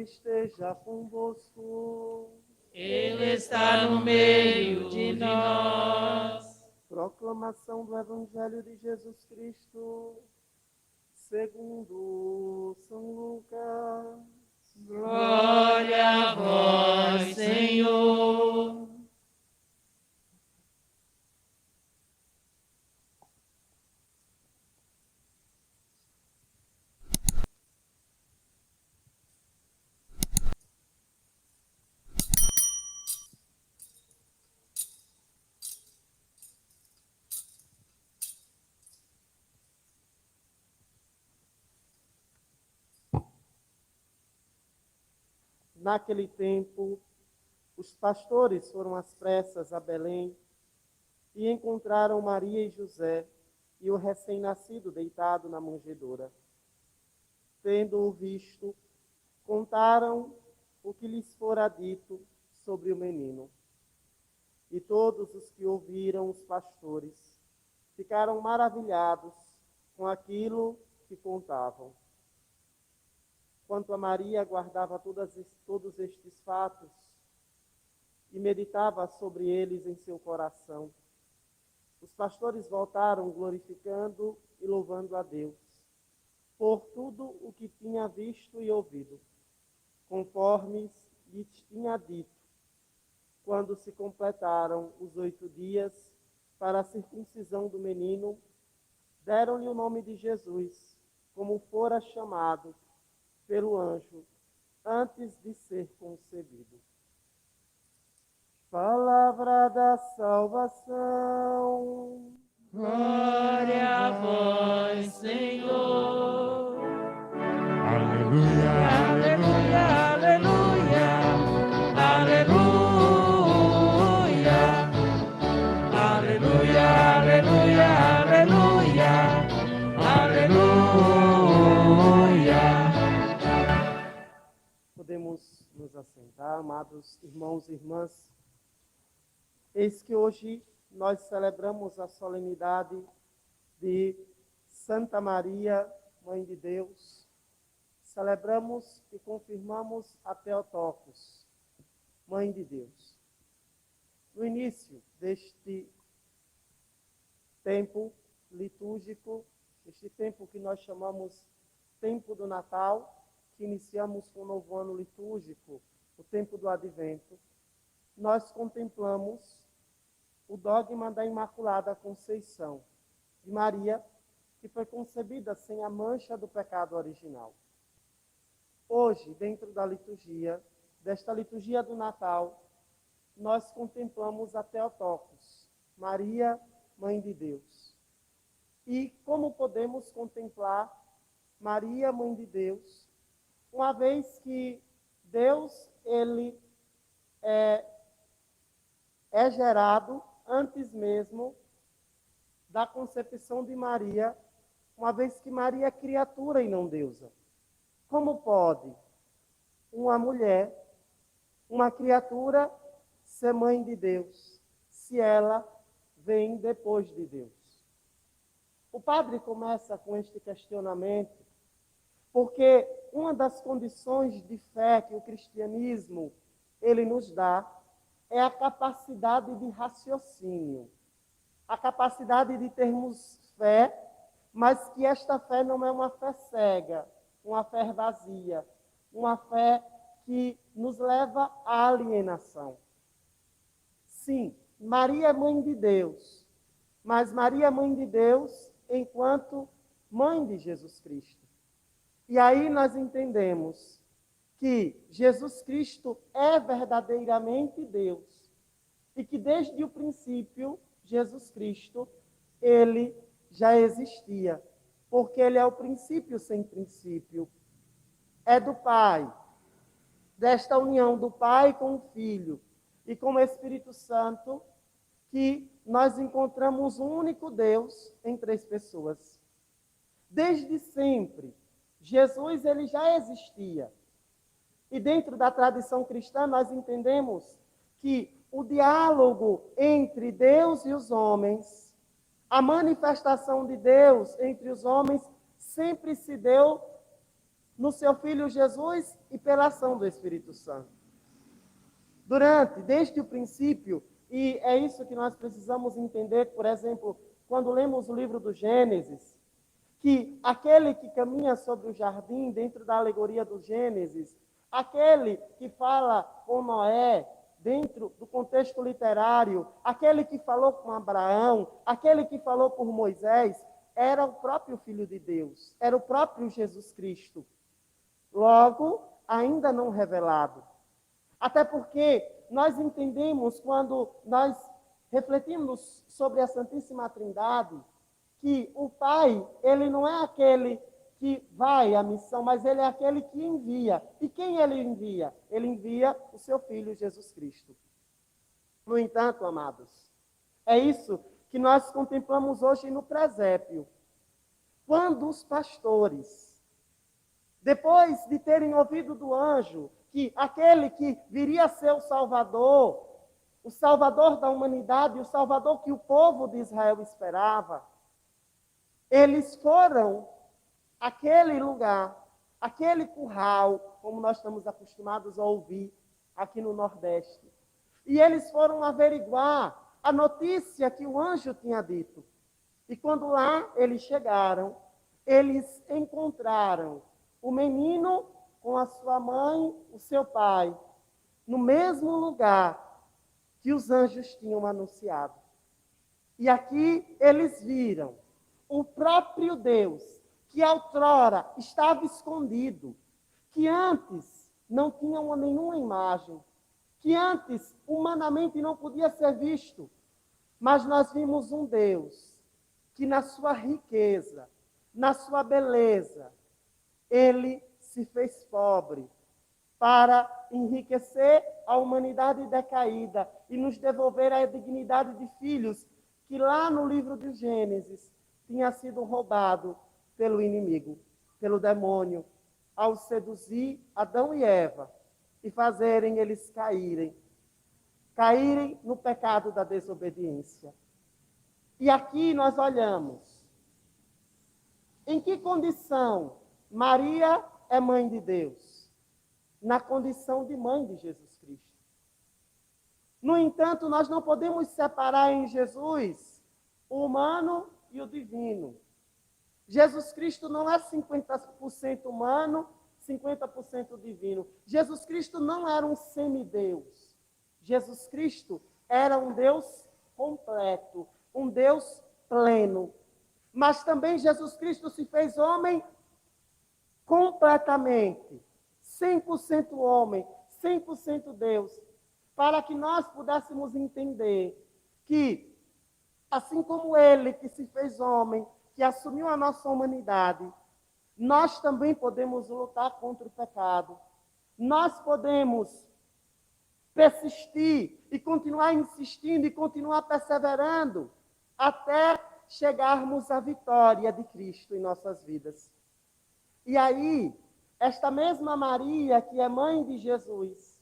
esteja convosco. Ele está no meio de nós. Proclamação do Evangelho de Jesus Cristo, segundo São Lucas. Glória a vós, Senhor. Naquele tempo, os pastores foram às pressas a Belém e encontraram Maria e José e o recém-nascido deitado na manjedoura. Tendo-o visto, contaram o que lhes fora dito sobre o menino. E todos os que ouviram os pastores ficaram maravilhados com aquilo que contavam. Quanto a Maria, guardava todos estes fatos e meditava sobre eles em seu coração. Os pastores voltaram glorificando e louvando a Deus por tudo o que tinha visto e ouvido, conforme lhes tinha dito, quando se completaram os 8 dias para a circuncisão do menino, deram-lhe o nome de Jesus, como fora chamado pelo anjo antes de ser concebido. Palavra da salvação. Glória a vós, Senhor. Aleluia, Aleluia, aleluia, aleluia. Aleluia, aleluia, aleluia, aleluia. Podemos nos assentar, amados irmãos e irmãs. Eis que hoje nós celebramos a solenidade de Santa Maria, Mãe de Deus. Celebramos e confirmamos a Theotokos, Mãe de Deus. No início deste tempo litúrgico, este tempo que nós chamamos Tempo do Natal, que iniciamos com o novo ano litúrgico, o tempo do Advento, nós contemplamos o dogma da Imaculada Conceição de Maria, que foi concebida sem a mancha do pecado original. Hoje, dentro da liturgia, desta liturgia do Natal, nós contemplamos a Theotokos, Maria, Mãe de Deus. E como podemos contemplar Maria, Mãe de Deus, uma vez que Deus, ele é gerado antes mesmo da concepção de Maria, uma vez que Maria é criatura e não deusa. Como pode uma mulher, uma criatura, ser mãe de Deus, se ela vem depois de Deus? O padre começa com este questionamento, porque uma das condições de fé que o cristianismo ele nos dá é a capacidade de raciocínio, a capacidade de termos fé, mas que esta fé não é uma fé cega, uma fé vazia, uma fé que nos leva à alienação. Sim, Maria é mãe de Deus, mas Maria é mãe de Deus enquanto mãe de Jesus Cristo. E aí nós entendemos que Jesus Cristo é verdadeiramente Deus e que desde o princípio, Jesus Cristo, ele já existia, porque ele é o princípio sem princípio. É do Pai, desta união do Pai com o Filho e com o Espírito Santo, que nós encontramos um único Deus em 3 pessoas. Desde sempre, Jesus ele já existia. E dentro da tradição cristã nós entendemos que o diálogo entre Deus e os homens, a manifestação de Deus entre os homens sempre se deu no seu Filho Jesus e pela ação do Espírito Santo. Desde o princípio, e é isso que nós precisamos entender, por exemplo, quando lemos o livro do Gênesis, que aquele que caminha sobre o jardim, dentro da alegoria do Gênesis, aquele que fala com Noé, dentro do contexto literário, aquele que falou com Abraão, aquele que falou por Moisés, era o próprio Filho de Deus, era o próprio Jesus Cristo. Logo, ainda não revelado. Até porque nós entendemos, quando nós refletimos sobre a Santíssima Trindade, que o Pai, ele não é aquele que vai à missão, mas ele é aquele que envia. E quem ele envia? Ele envia o seu Filho Jesus Cristo. No entanto, amados, é isso que nós contemplamos hoje no presépio. Quando os pastores, depois de terem ouvido do anjo que aquele que viria a ser o Salvador da humanidade, o Salvador que o povo de Israel esperava, eles foram àquele lugar, aquele curral, como nós estamos acostumados a ouvir aqui no Nordeste. E eles foram averiguar a notícia que o anjo tinha dito. E quando lá eles chegaram, eles encontraram o menino com a sua mãe, o seu pai, no mesmo lugar que os anjos tinham anunciado. E aqui eles viram o próprio Deus, que outrora estava escondido, que antes não tinha nenhuma imagem, que antes humanamente não podia ser visto, mas nós vimos um Deus que na sua riqueza, na sua beleza, ele se fez pobre para enriquecer a humanidade decaída e nos devolver a dignidade de filhos que lá no livro de Gênesis tinha sido roubado pelo inimigo, pelo demônio, ao seduzir Adão e Eva e fazerem eles caírem no pecado da desobediência. E aqui nós olhamos em que condição Maria é mãe de Deus? Na condição de mãe de Jesus Cristo. No entanto, nós não podemos separar em Jesus o humano e o divino. Jesus Cristo não é 50% humano, 50% divino. Jesus Cristo não era um semideus. Jesus Cristo era um Deus completo, um Deus pleno. Mas também Jesus Cristo se fez homem completamente, 100% homem, 100% Deus, para que nós pudéssemos entender que, assim como ele que se fez homem, que assumiu a nossa humanidade, nós também podemos lutar contra o pecado. Nós podemos persistir e continuar insistindo e continuar perseverando até chegarmos à vitória de Cristo em nossas vidas. E aí, esta mesma Maria, que é mãe de Jesus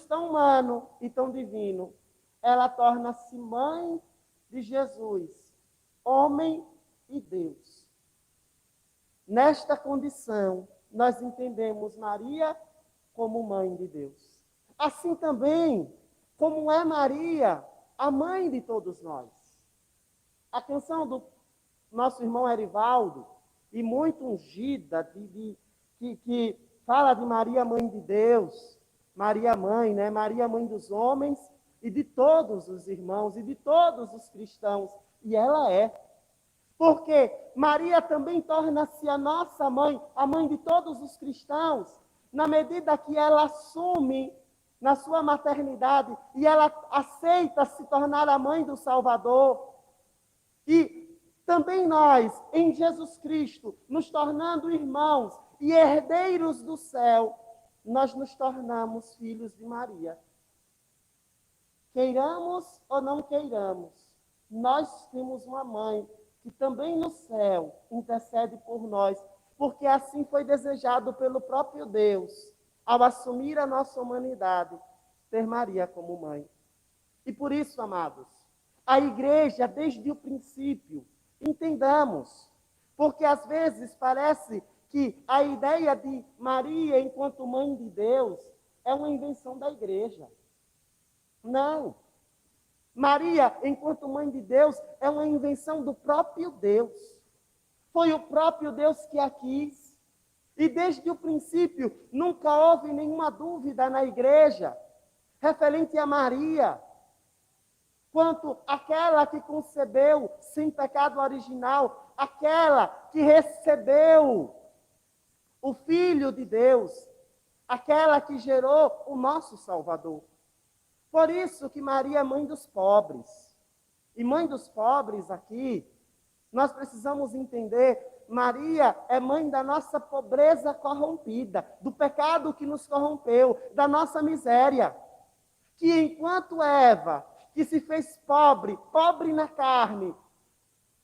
tão humano e tão divino, ela torna-se mãe de Jesus, homem e Deus. Nesta condição, nós entendemos Maria como mãe de Deus. Assim também, como é Maria, a mãe de todos nós. A canção do nosso irmão Erivaldo, e muito ungida, que fala de Maria, mãe de Deus, Maria, mãe, né? Maria, mãe dos homens e de todos os irmãos e de todos os cristãos. E ela é. Porque Maria também torna-se a nossa mãe, a mãe de todos os cristãos, na medida que ela assume na sua maternidade e ela aceita se tornar a mãe do Salvador. E também nós, em Jesus Cristo, nos tornando irmãos e herdeiros do céu, nós nos tornamos filhos de Maria. Queiramos ou não queiramos, nós temos uma mãe que também no céu intercede por nós, porque assim foi desejado pelo próprio Deus, ao assumir a nossa humanidade, ter Maria como mãe. E por isso, amados, a igreja, desde o princípio, entendamos, porque às vezes parece que a ideia de Maria enquanto mãe de Deus é uma invenção da igreja. Não. Maria, enquanto mãe de Deus, é uma invenção do próprio Deus. Foi o próprio Deus que a quis. E desde o princípio, nunca houve nenhuma dúvida na igreja referente a Maria, quanto aquela que concebeu sem pecado original, aquela que recebeu o Filho de Deus, aquela que gerou o nosso Salvador. Por isso que Maria é mãe dos pobres. E mãe dos pobres aqui, nós precisamos entender, Maria é mãe da nossa pobreza corrompida, do pecado que nos corrompeu, da nossa miséria. Que enquanto Eva, que se fez pobre, pobre na carne,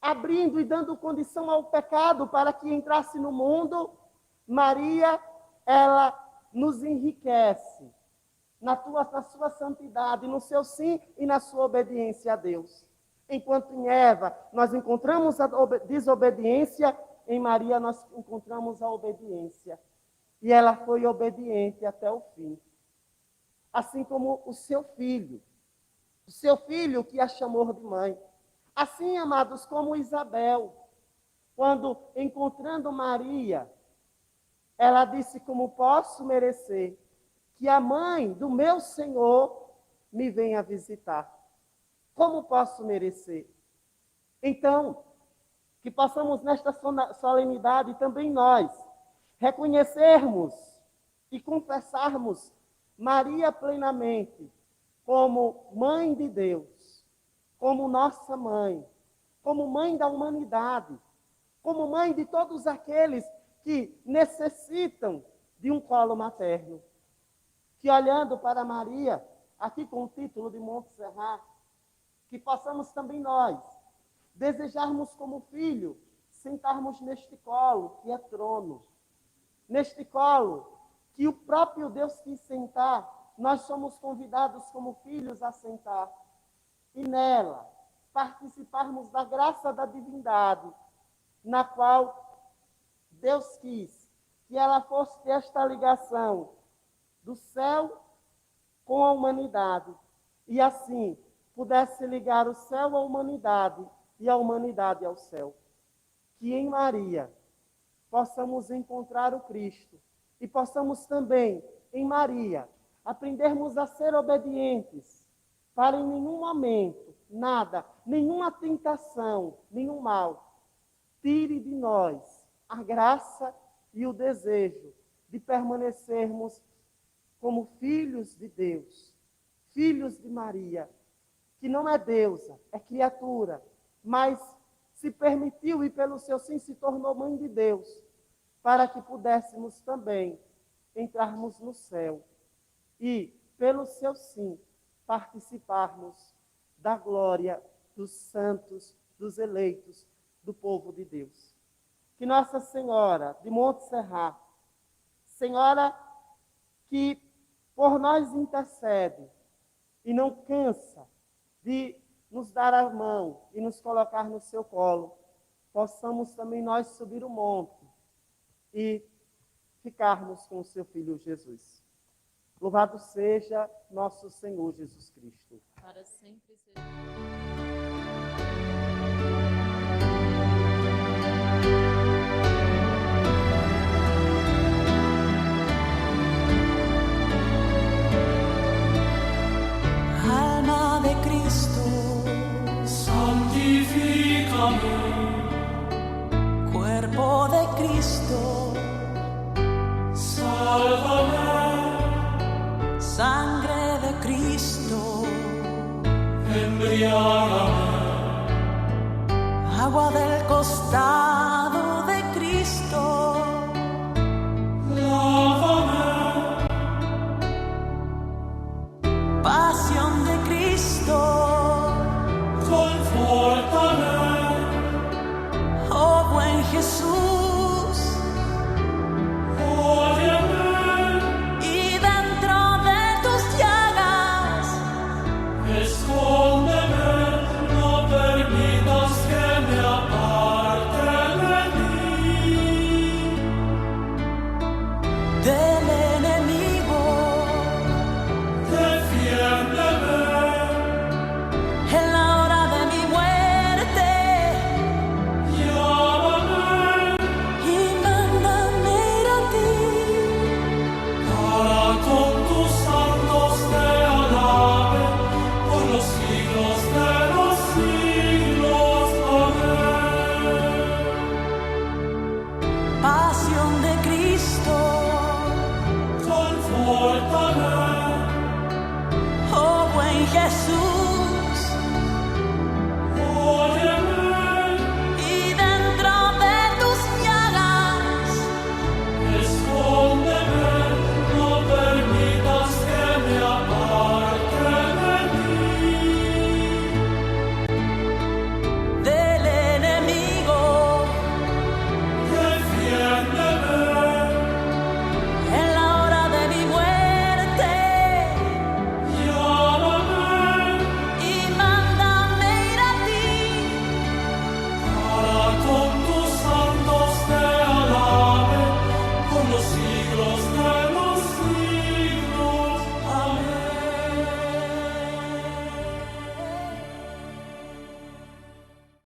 abrindo e dando condição ao pecado para que entrasse no mundo, Maria, ela nos enriquece na sua santidade, no seu sim e na sua obediência a Deus. Enquanto em Eva nós encontramos a desobediência, em Maria nós encontramos a obediência. E ela foi obediente até o fim. Assim como o seu filho que a chamou de mãe. Assim, amados, como Isabel, quando encontrando Maria, ela disse: como posso merecer que a mãe do meu Senhor me venha visitar? Como posso merecer? Então, que possamos nesta solenidade também nós reconhecermos e confessarmos Maria plenamente como mãe de Deus, como nossa mãe, como mãe da humanidade, como mãe de todos aqueles que necessitam de um colo materno. Que olhando para Maria, aqui com o título de Montserrat, que possamos também nós desejarmos como filho sentarmos neste colo que é trono, neste colo que o próprio Deus quis sentar, nós somos convidados como filhos a sentar. E nela, participarmos da graça da divindade, na qual Deus quis que ela fosse esta ligação do céu com a humanidade. E assim, pudesse ligar o céu à humanidade e a humanidade ao céu. Que em Maria possamos encontrar o Cristo e possamos também, em Maria, aprendermos a ser obedientes, para em nenhum momento, nada, nenhuma tentação, nenhum mal, tire de nós a graça e o desejo de permanecermos como filhos de Deus, filhos de Maria, que não é deusa, é criatura, mas se permitiu e pelo seu sim se tornou mãe de Deus, para que pudéssemos também entrarmos no céu e, pelo seu sim, participarmos da glória dos santos, dos eleitos, do povo de Deus. Que Nossa Senhora de Montserrat, Senhora que por nós intercede e não cansa de nos dar a mão e nos colocar no seu colo, possamos também nós subir o monte e ficarmos com o seu Filho Jesus. Louvado seja nosso Senhor Jesus Cristo. Para sempre seja. Alma de Cristo, santifícame. cuerpo de Cristo, Sálvame, sangre de Cristo, embriágame, agua del costado de Cristo, lávame, pasión de Cristo, confórtame, oh buen Jesús, óyeme, y dentro de tus llagas escógeme.